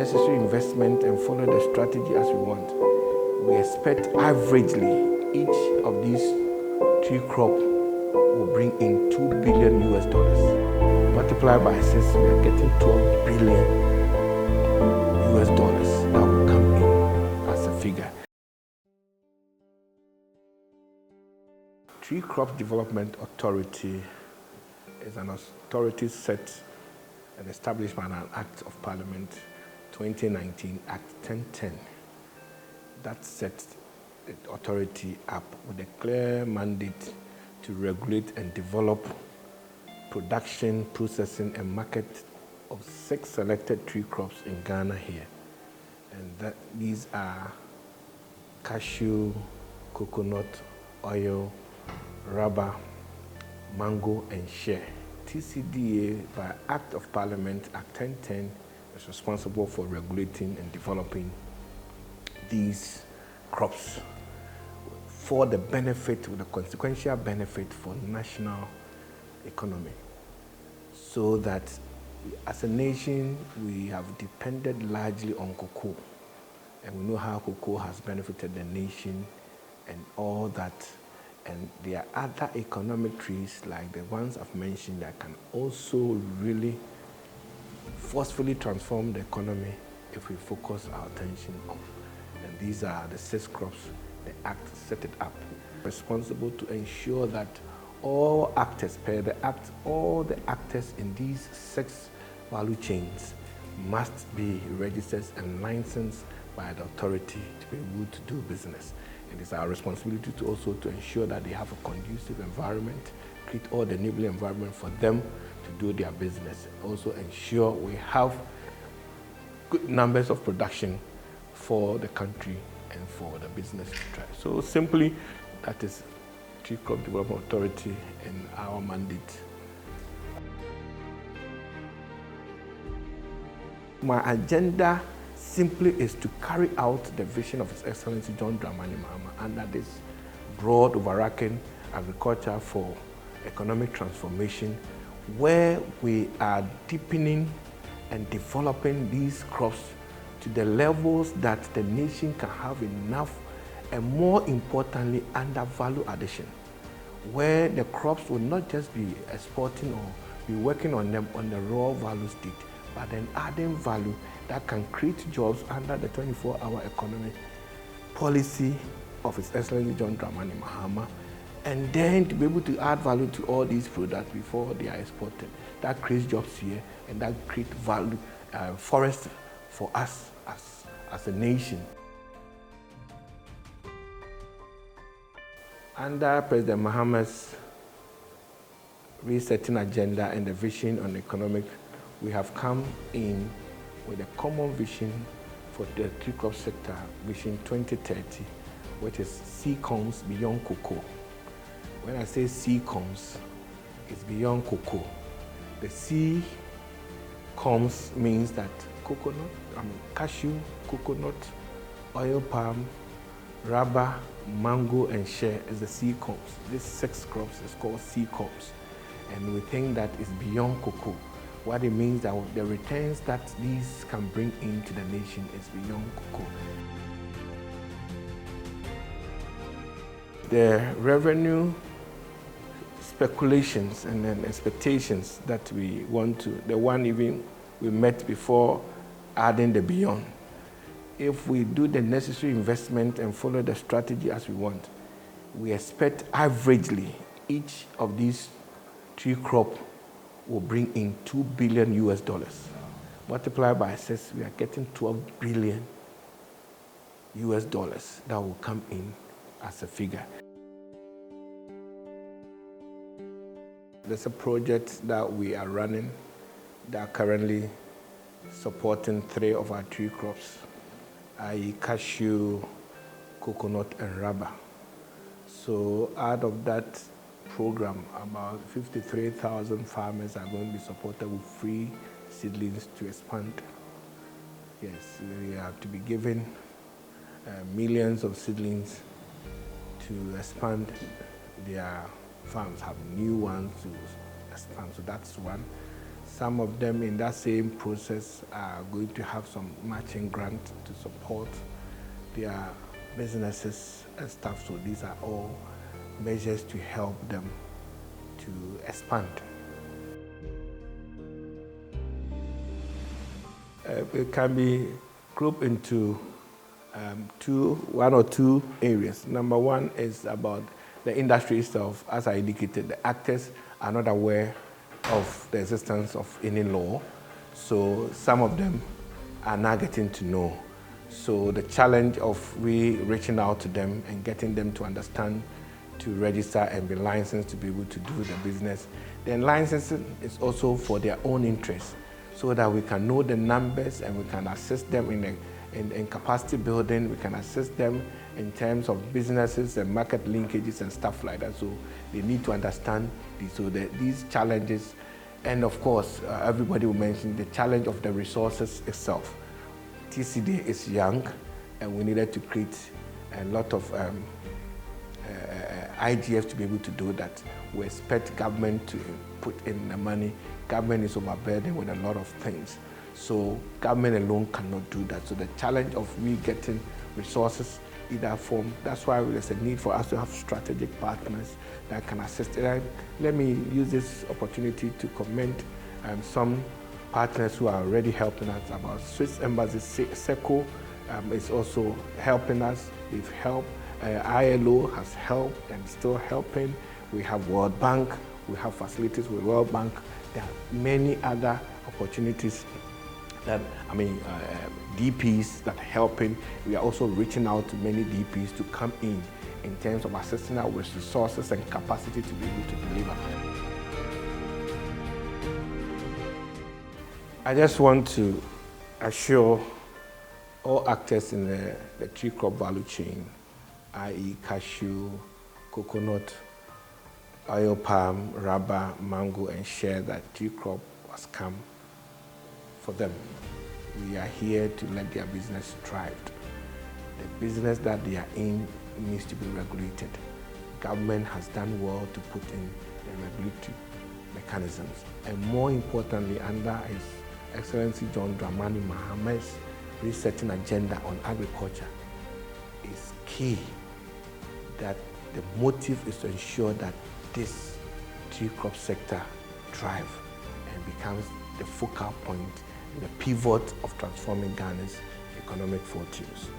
necessary investment and follow the strategy as we want, we expect averagely each of these tree crop will bring in $2 billion. Multiplied by 6, we are getting $12 billion that will come in as a figure. Tree Crop Development Authority is an authority set and established by an Act of Parliament 2019, Act 1010. That sets the authority up with a clear mandate to regulate and develop production, processing, and market of 6 selected tree crops in Ghana here. And these are cashew, coconut, oil, rubber, mango, and shea. TCDA, by Act of Parliament, Act 1010, is responsible for regulating and developing these crops for the benefit, with the consequential benefit for national economy. So that as a nation, we have depended largely on cocoa. And we know how cocoa has benefited the nation and all that. And there are other economic trees like the ones I've mentioned that can also really forcefully transform the economy if we focus our attention on. And these are the 6 crops the Act set it up. Responsible to ensure that all actors, per the Act, all the actors in these 6 value chains must be registered and licensed by the authority to be able to do business. It is our responsibility to also to ensure that they have a conducive environment, create all the enabling environment for them to do their business. Also ensure we have good numbers of production for the country and for the business to try. So simply, that is Tree Crop Development Authority and our mandate. My agenda simply is to carry out the vision of His Excellency John Dramani Mahama under this broad overarching agriculture for economic transformation, where we are deepening and developing these crops to the levels that the nation can have enough, and more importantly, under value addition, where the crops will not just be exporting or be working on them on the raw value state, but then adding value that can create jobs under the 24-hour economy policy of His Excellency John Dramani Mahama, and then to be able to add value to all these products before they are exported. That creates jobs here, and that creates value, forest for us as a nation. Under President Mahama's resetting agenda and the vision on economic, we have come in with a common vision for the tree crop sector, Vision 2030, which is C comes beyond cocoa. When I say C comes, it's beyond cocoa. The C comes means that cashew, coconut, oil palm, rubber, mango, and shea is the C comes. These 6 crops is called C comes. And we think that is beyond cocoa. What it means that the returns that these can bring into the nation is beyond cocoa. The revenue speculations and then expectations that we want to, the one even we met before adding the beyond. If we do the necessary investment and follow the strategy as we want, we expect averagely each of these tree crop will bring in $2 billion. Multiplied by 6, we are getting $12 billion that will come in as a figure. There's a project that we are running that are currently supporting 3 of our tree crops, i.e. cashew, coconut, and rubber. So out of that program, about 53,000 farmers are going to be supported with free seedlings to expand. Yes, we have to be given millions of seedlings to expand their farms, have new ones to expand. So that's one. Some of them in that same process are going to have some matching grant to support their businesses and stuff. So these are all measures to help them to expand. It can be grouped into one or two areas. Number one is about the industry itself. As I indicated, the actors are not aware of the existence of any law, so some of them are now getting to know. So the challenge of reaching out to them and getting them to understand, to register and be licensed to be able to do the business. Then licensing is also for their own interest, so that we can know the numbers and we can assist them in capacity building. We can assist them in terms of businesses and market linkages and stuff like that. So they need to understand these challenges. And of course, everybody will mention the challenge of the resources itself. TCDA is young, and we needed to create a lot of IGF to be able to do that. We expect government to put in the money. Government is overburdened with a lot of things. So government alone cannot do that. So the challenge of we getting resources in that form, that's why there's a need for us to have strategic partners that can assist. Let me use this opportunity to commend some partners who are already helping us. About Swiss Embassy, SECO is also helping us. They've helped. ILO has helped and still helping. We have World Bank. We have facilities with World Bank. There are many other opportunities that, DPs that are helping. We are also reaching out to many DPs to come in terms of assisting us with resources and capacity to be able to deliver. I just want to assure all actors in the tree crop value chain, i.e. cashew, coconut, oil palm, rubber, mango, and shea, that tree crop has come for them. We are here to let their business thrive. The business that they are in needs to be regulated. Government has done well to put in the regulatory mechanisms. And more importantly, under His Excellency John Dramani Mahamad's resetting agenda on agriculture, is key that the motive is to ensure that this tree crop sector thrives and becomes the focal point, the pivot of transforming Ghana's economic fortunes.